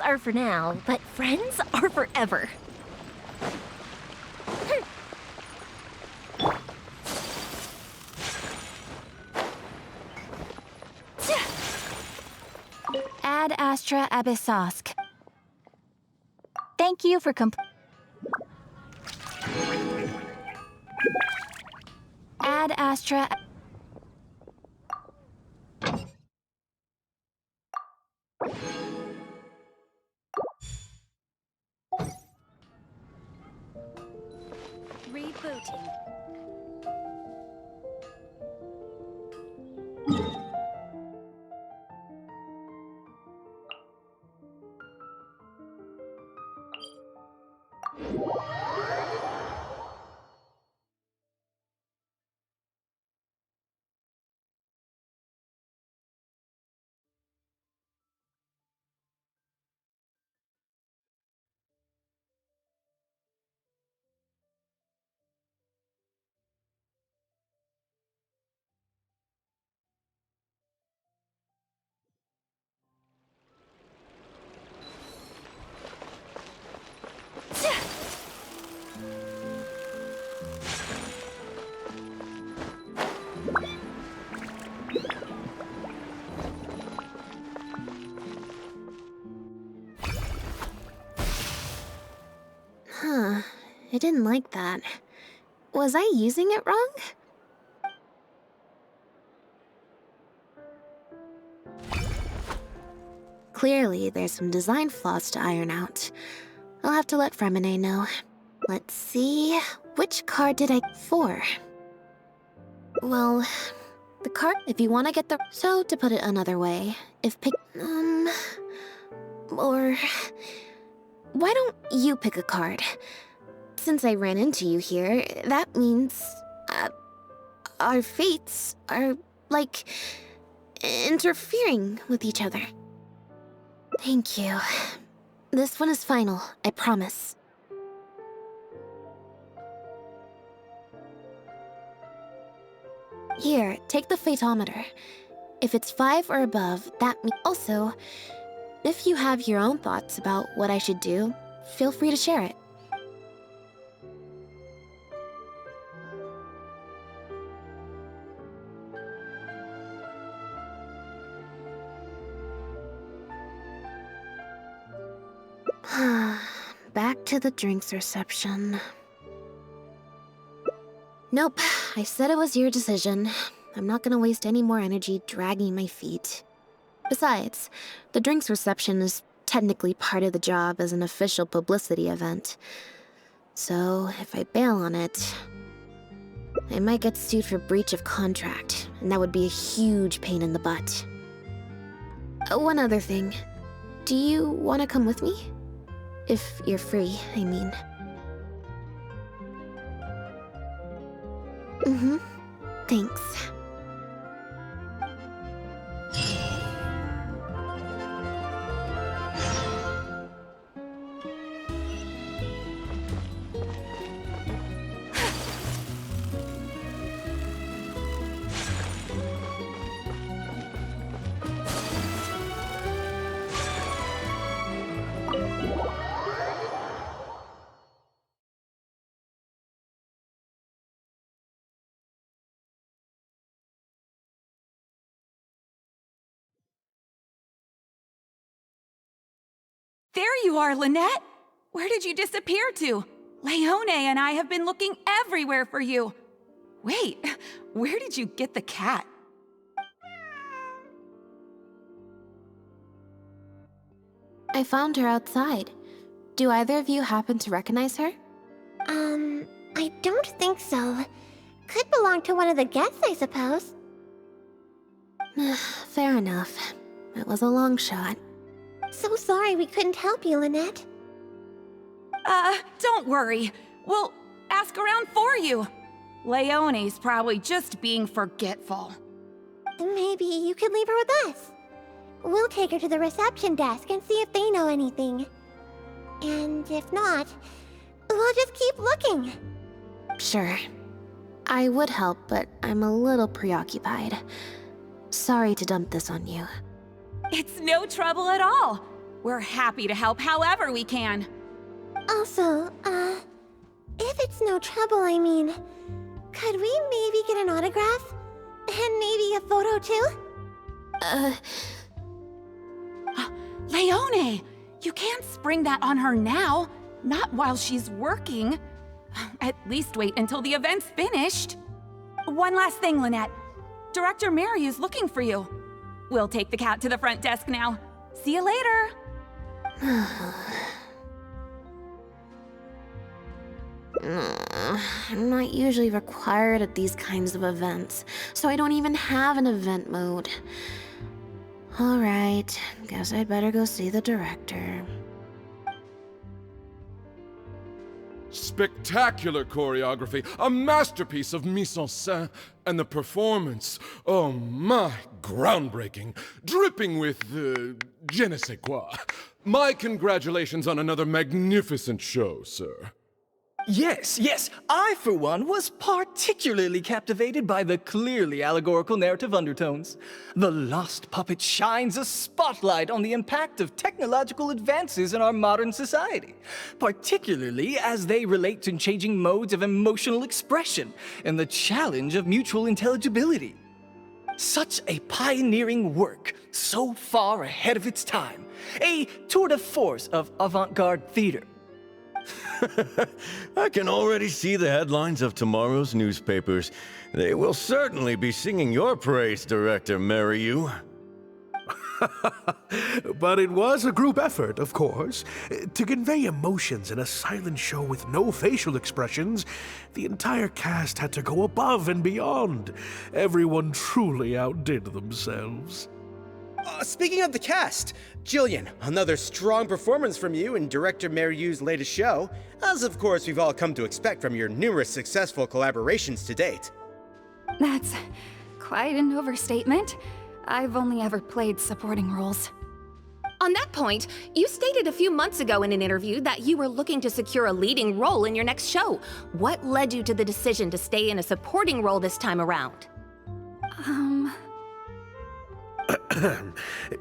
are for now, but friends are forever. Ad astra abyssosk. Thank you for Ad astra. Rebooting. Huh. I didn't like that. Was I using it wrong? Clearly, there's some design flaws to iron out. I'll have to let Fremine know. Let's see... which card did I... 4? Well... the card... if you want to get the... So, to put it another way, if pick... or... why don't you pick a card? Since I ran into you here, that means... our fates are, like... interfering with each other. Thank you. This one is final, I promise. Here, take the fatometer. If it's 5 or above, that means... Also, if you have your own thoughts about what I should do, feel free to share it. Back to the drinks reception. Nope, I said it was your decision. I'm not gonna waste any more energy dragging my feet. Besides, the drinks reception is technically part of the job as an official publicity event. So, if I bail on it, I might get sued for breach of contract, and that would be a huge pain in the butt. One other thing. Do you want to come with me? If you're free, I mean. Thanks. There you are, Lynette! Where did you disappear to? Leone and I have been looking everywhere for you. Wait, where did you get the cat? I found her outside. Do either of you happen to recognize her? I don't think so. Could belong to one of the guests, I suppose. Fair enough. It was a long shot. So sorry we couldn't help you, Lynette. Don't worry. We'll ask around for you. Leone's probably just being forgetful. Maybe you could leave her with us. We'll take her to the reception desk and see if they know anything. And if not, we'll just keep looking. Sure. I would help, but I'm a little preoccupied. Sorry to dump this on you. It's no trouble at all. We're happy to help however we can. Also, if it's no trouble, I mean, could we maybe get an autograph? And maybe a photo too? Leone, you can't spring that on her now. Not while she's working. At least wait until the event's finished. One last thing, Lynette. Director Mariu's looking for you. We'll take the cat to the front desk now. See you later. I'm not usually required at these kinds of events, so I don't even have an event mode. Alright, guess I'd better go see the director. Spectacular choreography, a masterpiece of mise en scène, and the performance, oh my, groundbreaking, dripping with, je ne sais quoi. My congratulations on another magnificent show, sir. Yes, I, for one, was particularly captivated by the clearly allegorical narrative undertones. The Lost Puppet shines a spotlight on the impact of technological advances in our modern society, particularly as they relate to changing modes of emotional expression and the challenge of mutual intelligibility. Such a pioneering work, so far ahead of its time, a tour de force of avant-garde theater. I can already see the headlines of tomorrow's newspapers. They will certainly be singing your praise, Director Mariu. But it was a group effort, of course. To convey emotions in a silent show with no facial expressions, the entire cast had to go above and beyond. Everyone truly outdid themselves. Speaking of the cast, Jillian, another strong performance from you in Director Mariu's latest show, as of course we've all come to expect from your numerous successful collaborations to date. That's quite an overstatement. I've only ever played supporting roles. On that point, you stated a few months ago in an interview that you were looking to secure a leading role in your next show. What led you to the decision to stay in a supporting role this time around?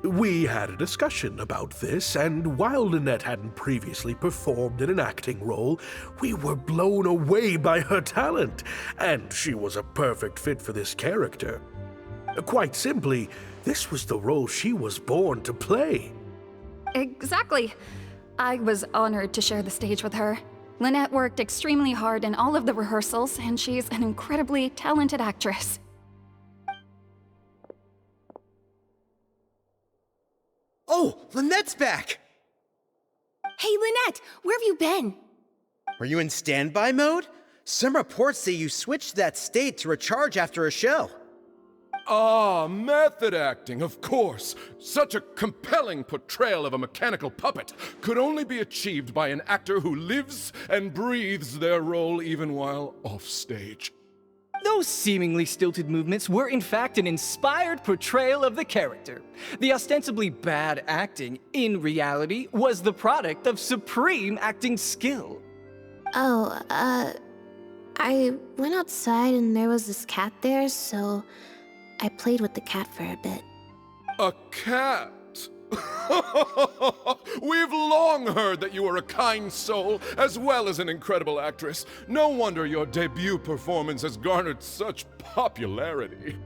We had a discussion about this, and while Lynette hadn't previously performed in an acting role, we were blown away by her talent, and she was a perfect fit for this character. Quite simply, this was the role she was born to play. Exactly. I was honored to share the stage with her. Lynette worked extremely hard in all of the rehearsals, and she's an incredibly talented actress. Oh, Lynette's back! Hey, Lynette, where have you been? Were you in standby mode? Some reports say you switched that state to recharge after a show. Ah, method acting, of course. Such a compelling portrayal of a mechanical puppet could only be achieved by an actor who lives and breathes their role even while offstage. Those seemingly stilted movements were in fact an inspired portrayal of the character. The ostensibly bad acting, in reality, was the product of supreme acting skill. Oh, I went outside and there was this cat there, so I played with the cat for a bit. A cat? We've long heard that you are a kind soul, as well as an incredible actress. No wonder your debut performance has garnered such popularity.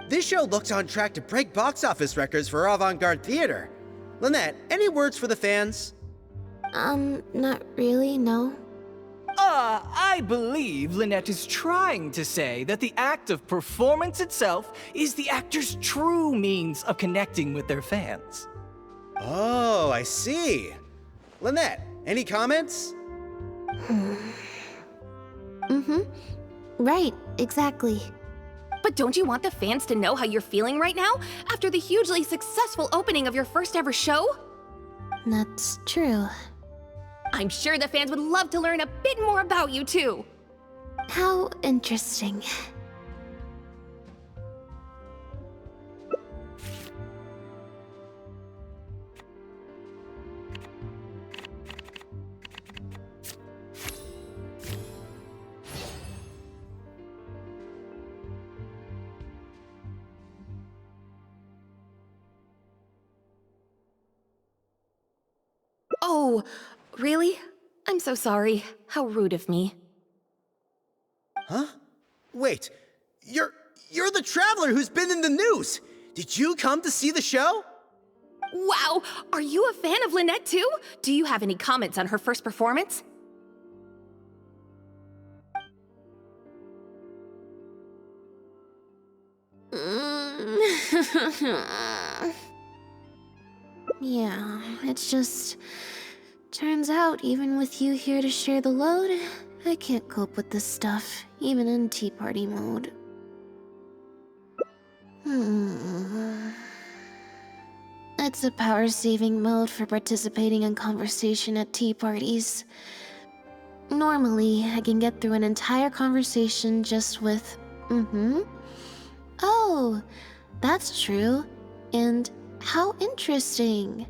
This show looks on track to break box office records for avant-garde theater. Lynette, any words for the fans? Not really, no. I believe Lynette is trying to say that the act of performance itself is the actor's true means of connecting with their fans. Oh, I see. Lynette, any comments? Right, exactly. But don't you want the fans to know how you're feeling right now, after the hugely successful opening of your first ever show? That's true. I'm sure the fans would love to learn a bit more about you, too. How interesting. Oh, really? I'm so sorry. How rude of me. Huh? Wait, you're the traveler who's been in the news! Did you come to see the show? Wow! Are you a fan of Lynette too? Do you have any comments on her first performance? Yeah, it's just... Turns out, even with you here to share the load, I can't cope with this stuff, even in tea party mode. It's a power-saving mode for participating in conversation at tea parties. Normally, I can get through an entire conversation just with, Oh, that's true. And how interesting.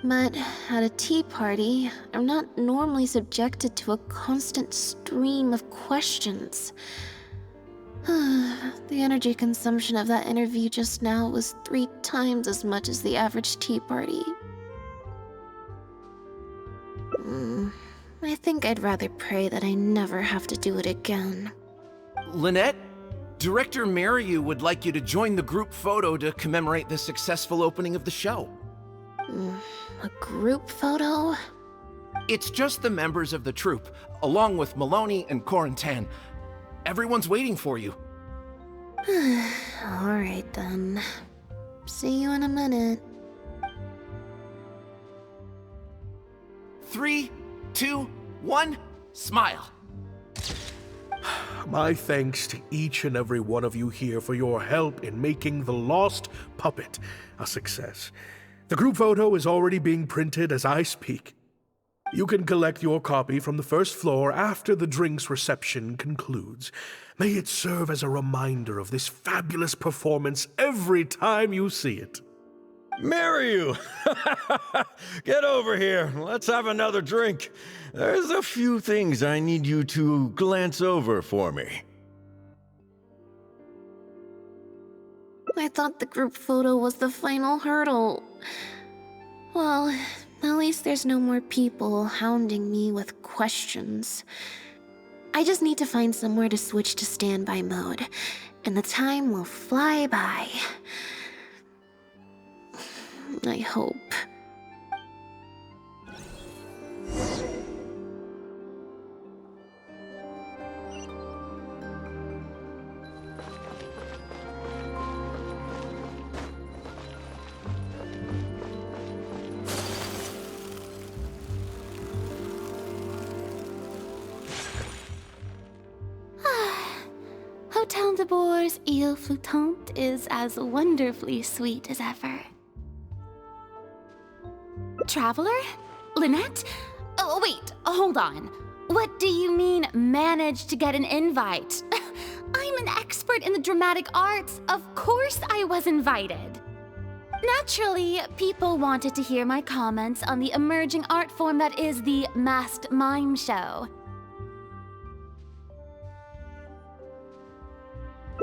But at a tea party, I'm not normally subjected to a constant stream of questions. The energy consumption of that interview just now was 3 times as much as the average tea party. I think I'd rather pray that I never have to do it again. Lynette, Director Mariu would like you to join the group photo to commemorate the successful opening of the show. A group photo? It's just the members of the troupe, along with Maloney and Corentin. Everyone's waiting for you. Alright then. See you in a minute. 3, 2, 1, smile. My thanks to each and every one of you here for your help in making The Lost Puppet a success. The group photo is already being printed as I speak. You can collect your copy from the first floor after the drinks reception concludes. May it serve as a reminder of this fabulous performance every time you see it. Mariu! Get over here. Let's have another drink. There's a few things I need you to glance over for me. I thought the group photo was the final hurdle. Well, at least there's no more people hounding me with questions. I just need to find somewhere to switch to standby mode, and the time will fly by. I hope. Hotel de Bour's Ile Flottante is as wonderfully sweet as ever. Traveler? Lynette? Oh, wait, hold on. What do you mean, managed to get an invite? I'm an expert in the dramatic arts. Of course I was invited. Naturally, people wanted to hear my comments on the emerging art form that is the masked mime show.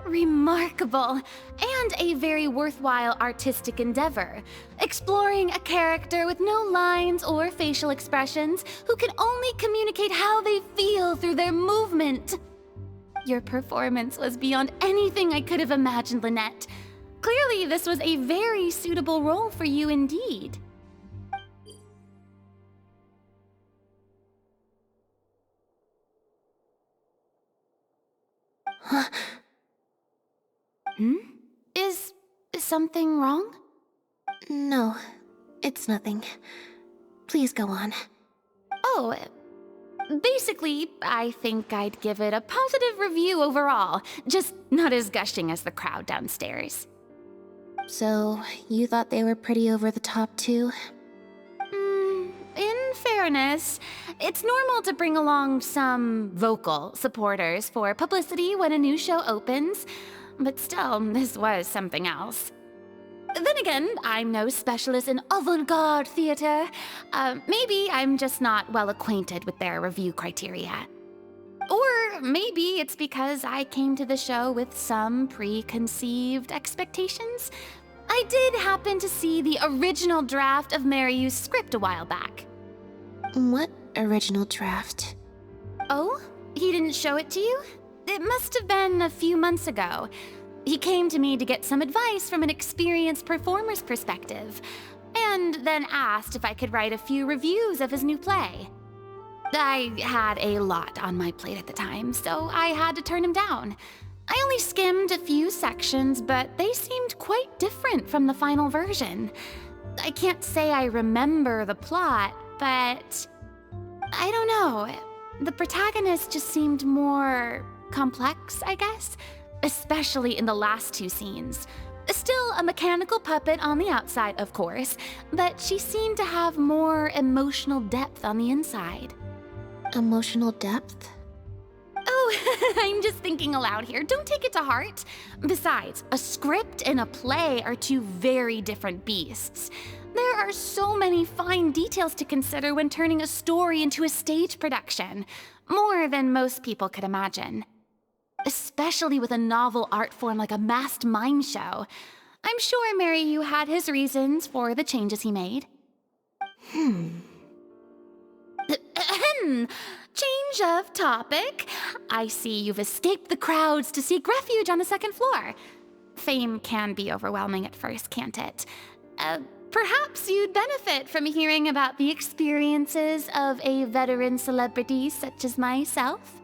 Remarkable, and a very worthwhile artistic endeavor, exploring a character with no lines or facial expressions who can only communicate how they feel through their movement. Your performance was beyond anything I could have imagined, Lynette. Clearly, this was a very suitable role for you indeed. Is something wrong? No, it's nothing. Please go on. Oh, basically, I think I'd give it a positive review overall, just not as gushing as the crowd downstairs. So, you thought they were pretty over the top too? In fairness, it's normal to bring along some vocal supporters for publicity when a new show opens. But still, this was something else. Then again, I'm no specialist in avant-garde theater. Maybe I'm just not well acquainted with their review criteria. Or maybe it's because I came to the show with some preconceived expectations. I did happen to see the original draft of Mariu's script a while back. What original draft? Oh? He didn't show it to you? It must have been a few months ago. He came to me to get some advice from an experienced performer's perspective, and then asked if I could write a few reviews of his new play. I had a lot on my plate at the time, so I had to turn him down. I only skimmed a few sections, but they seemed quite different from the final version. I can't say I remember the plot, but I don't know. The protagonist just seemed more complex, I guess, especially in the last two scenes. Still a mechanical puppet on the outside, of course, but she seemed to have more emotional depth on the inside. Emotional depth? Oh, I'm just thinking aloud here. Don't take it to heart. Besides, a script and a play are two very different beasts. There are so many fine details to consider when turning a story into a stage production, more than most people could imagine. Especially with a novel art form like a masked mime show. I'm sure Maryu had his reasons for the changes he made. Change of topic. I see you've escaped the crowds to seek refuge on the second floor. Fame can be overwhelming at first, can't it? Perhaps you'd benefit from hearing about the experiences of a veteran celebrity such as myself.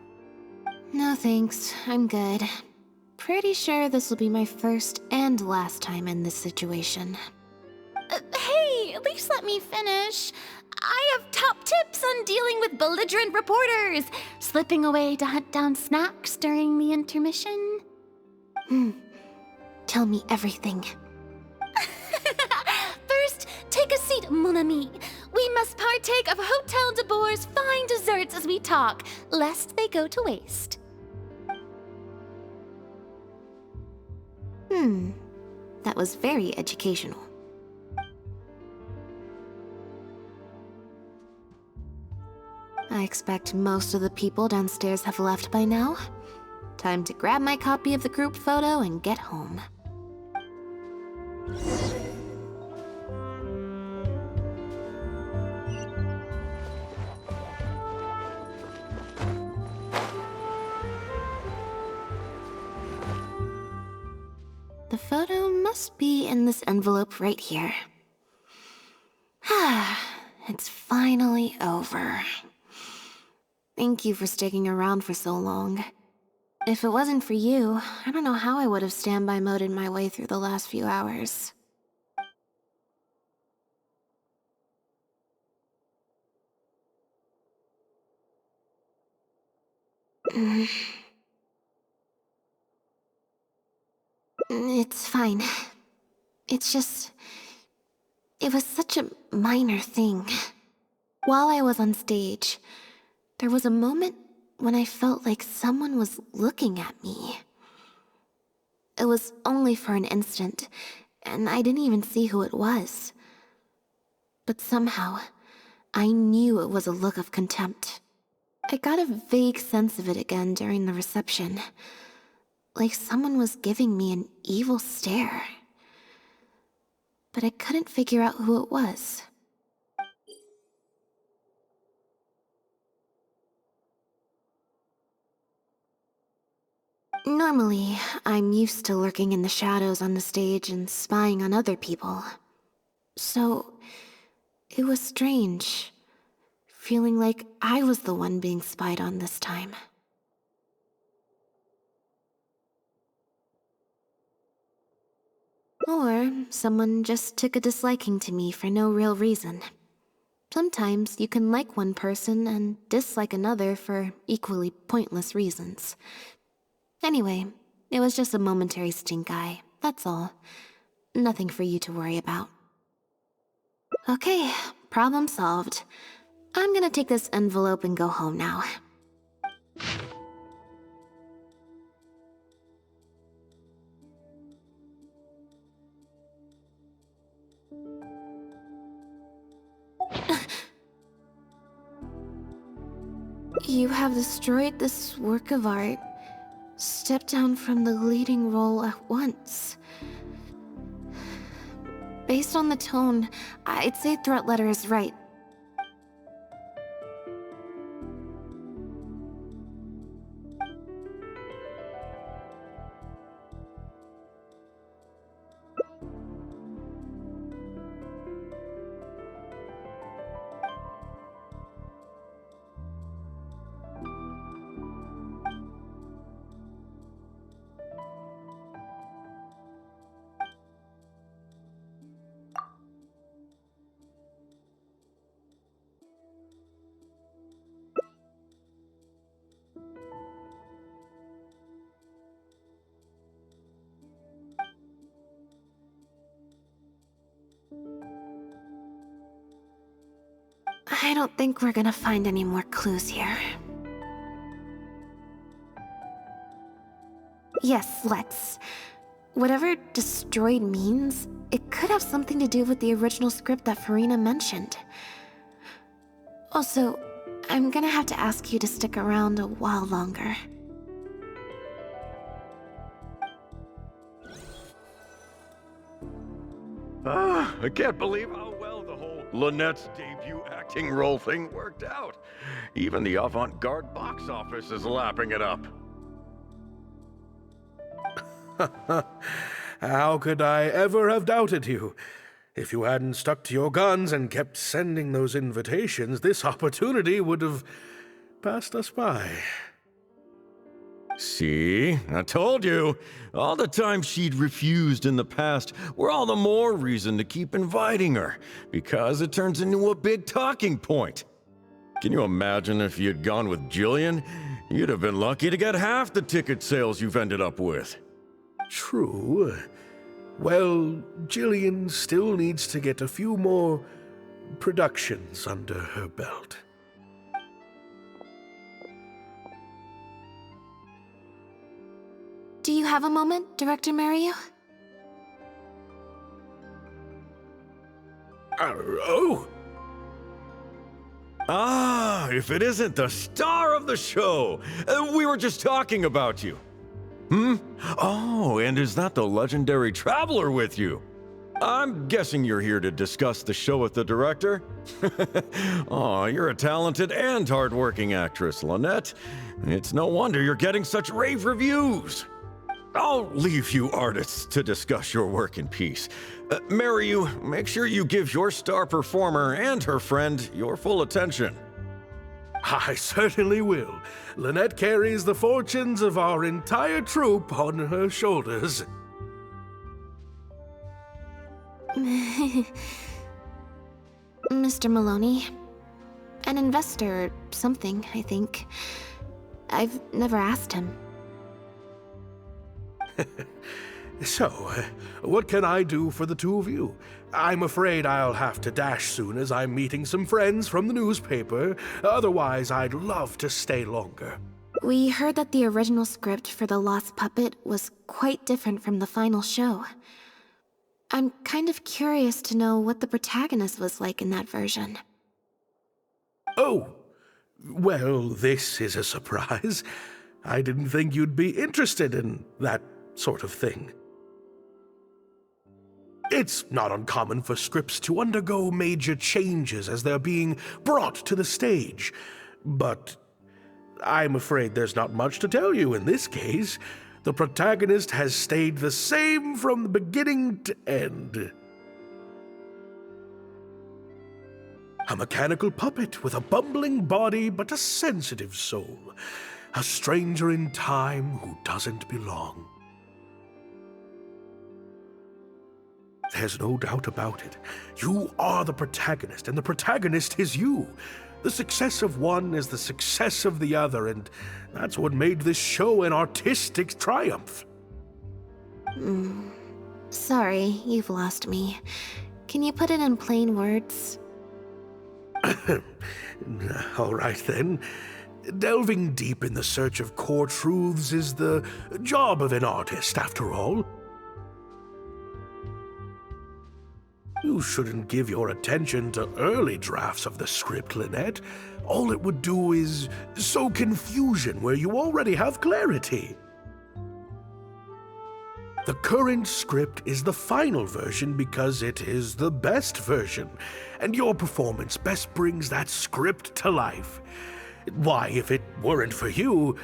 No thanks, I'm good. Pretty sure this will be my first and last time in this situation. Hey, at least let me finish. I have top tips on dealing with belligerent reporters, slipping away to hunt down snacks during the intermission. Tell me everything. First, take a seat, mon ami. We must partake of Hotel de Boer's fine desserts as we talk, lest they go to waste. That was very educational. I expect most of the people downstairs have left by now. Time to grab my copy of the group photo and get home. The photo must be in this envelope right here. It's finally over. Thank you for sticking around for so long. If it wasn't for you, I don't know how I would have standby moded my way through the last few hours. It's fine. It's just... it was such a minor thing. While I was on stage, there was a moment when I felt like someone was looking at me. It was only for an instant, and I didn't even see who it was. But somehow, I knew it was a look of contempt. I got a vague sense of it again during the reception. Like someone was giving me an evil stare. But I couldn't figure out who it was. Normally, I'm used to lurking in the shadows on the stage and spying on other people. So, it was strange, feeling like I was the one being spied on this time. Or someone just took a disliking to me for no real reason. Sometimes you can like one person and dislike another for equally pointless reasons. Anyway, it was just a momentary stink eye, that's all. Nothing for you to worry about. Okay, problem solved. I'm gonna take this envelope and go home now. You have destroyed this work of art. Step down from the leading role at once. Based on the tone, I'd say threat letter is right. I don't think we're gonna find any more clues here. Yes, let's. Whatever destroyed means, it could have something to do with the original script that Farina mentioned. Also, I'm gonna have to ask you to stick around a while longer. I can't believe how well the whole Lynette's debut acting role thing worked out. Even the avant-garde box office is lapping it up. How could I ever have doubted you? If you hadn't stuck to your guns and kept sending those invitations, this opportunity would have passed us by. See? I told you. All the times she'd refused in the past were all the more reason to keep inviting her, because it turns into a big talking point. Can you imagine if you'd gone with Jillian? You'd have been lucky to get half the ticket sales you've ended up with. True. Well, Jillian still needs to get a few more productions under her belt. Do you have a moment, Director Mario? Oh! Ah, if it isn't the star of the show! We were just talking about you. Oh, and is that the legendary traveler with you? I'm guessing you're here to discuss the show with the director? Oh, you're a talented and hardworking actress, Lynette. It's no wonder you're getting such rave reviews. I'll leave you artists to discuss your work in peace. Mario, make sure you give your star performer and her friend your full attention. I certainly will. Lynette carries the fortunes of our entire troupe on her shoulders. Mr. Maloney. An investor or something, I think. I've never asked him. So, what can I do for the two of you? I'm afraid I'll have to dash soon as I'm meeting some friends from the newspaper. Otherwise, I'd love to stay longer. We heard that the original script for The Lost Puppet was quite different from the final show. I'm kind of curious to know what the protagonist was like in that version. Oh, well, this is a surprise. I didn't think you'd be interested in that sort of thing. It's not uncommon for scripts to undergo major changes as they're being brought to the stage. But I'm afraid there's not much to tell you in this case. The protagonist has stayed the same from the beginning to end. A mechanical puppet with a bumbling body but a sensitive soul. A stranger in time who doesn't belong. There's no doubt about it. You are the protagonist, and the protagonist is you. The success of one is the success of the other, and that's what made this show an artistic triumph. Sorry, you've lost me. Can you put it in plain words? All right, then. Delving deep in the search of core truths is the job of an artist, after all. You shouldn't give your attention to early drafts of the script, Lynette. All it would do is sow confusion where you already have clarity. The current script is the final version because it is the best version, and your performance best brings that script to life. Why, if it weren't for you,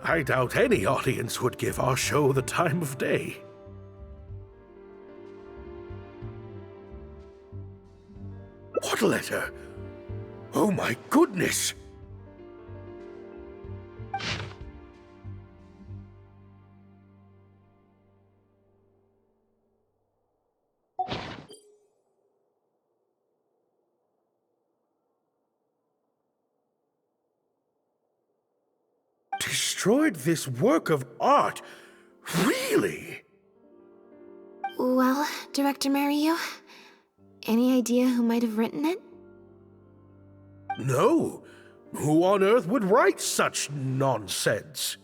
I doubt any audience would give our show the time of day. What letter? Oh my goodness! Destroyed this work of art? Really? Well, Director Mario, any idea who might have written it? No. Who on earth would write such nonsense?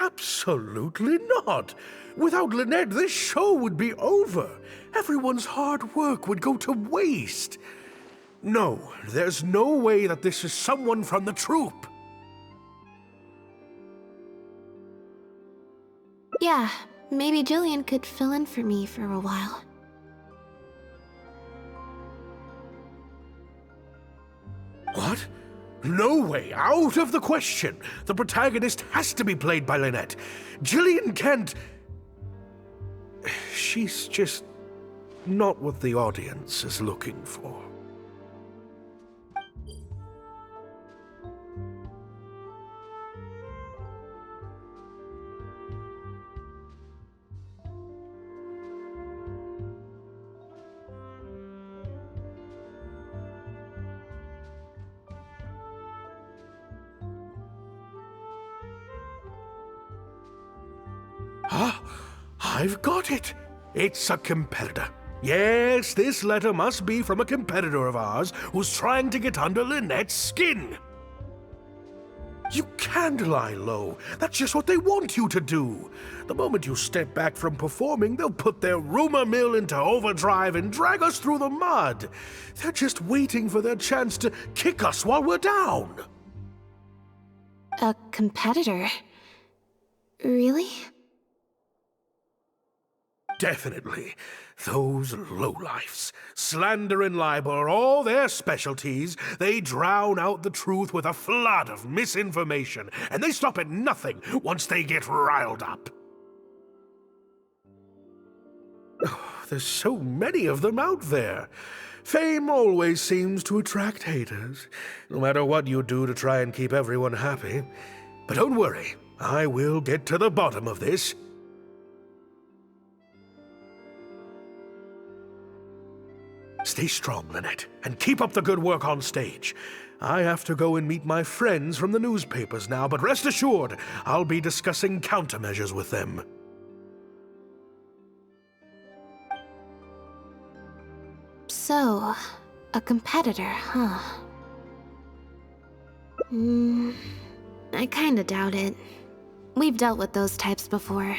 Absolutely not. Without Lynette, this show would be over. Everyone's hard work would go to waste. No, there's no way that this is someone from the troupe. Yeah, maybe Jillian could fill in for me for a while. What? No way, out of the question. The protagonist has to be played by Lynette. Jillian can't... She's just not what the audience is looking for. Ah, I've got it. It's a competitor. Yes, this letter must be from a competitor of ours who's trying to get under Lynette's skin. You can't lie low. That's just what they want you to do. The moment you step back from performing, they'll put their rumor mill into overdrive and drag us through the mud. They're just waiting for their chance to kick us while we're down. A competitor? Really? Definitely. Those lowlifes. Slander and libel are all their specialties. They drown out the truth with a flood of misinformation, and they stop at nothing once they get riled up. Oh, there's so many of them out there. Fame always seems to attract haters, no matter what you do to try and keep everyone happy. But don't worry, I will get to the bottom of this. Stay strong, Lynette, and keep up the good work on stage. I have to go and meet my friends from the newspapers now, but rest assured, I'll be discussing countermeasures with them. So, a competitor, huh? I kinda doubt it. We've dealt with those types before.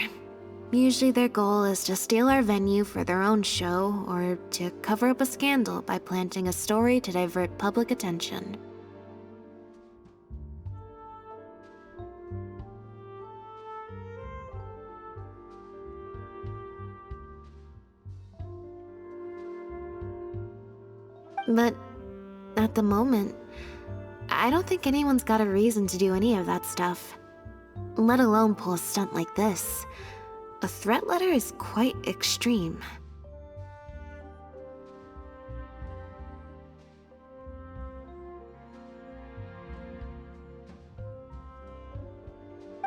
Usually their goal is to steal our venue for their own show, or to cover up a scandal by planting a story to divert public attention. But at the moment, I don't think anyone's got a reason to do any of that stuff. Let alone pull a stunt like this. A threat letter is quite extreme.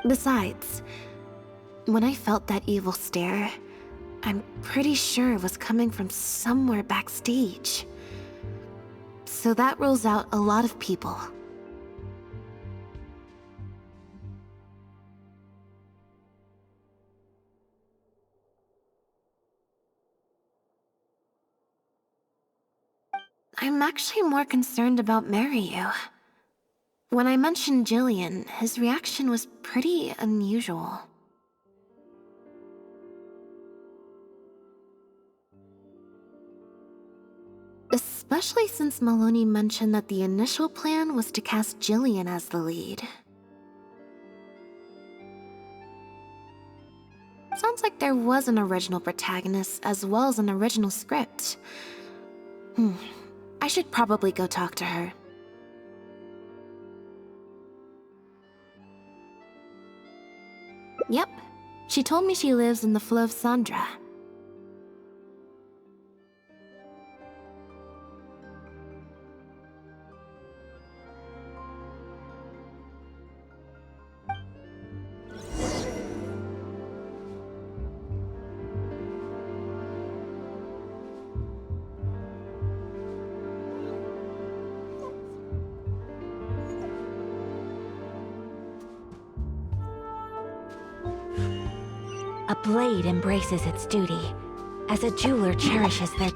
Besides, when I felt that evil stare, I'm pretty sure it was coming from somewhere backstage. So that rules out a lot of people. I'm actually more concerned about Maryu. When I mentioned Jillian, his reaction was pretty unusual. Especially since Maloney mentioned that the initial plan was to cast Jillian as the lead. Sounds like there was an original protagonist as well as an original script. I should probably go talk to her. Yep, she told me she lives in the Fleuve Sandra. A blade embraces its duty. as a jeweler cherishes their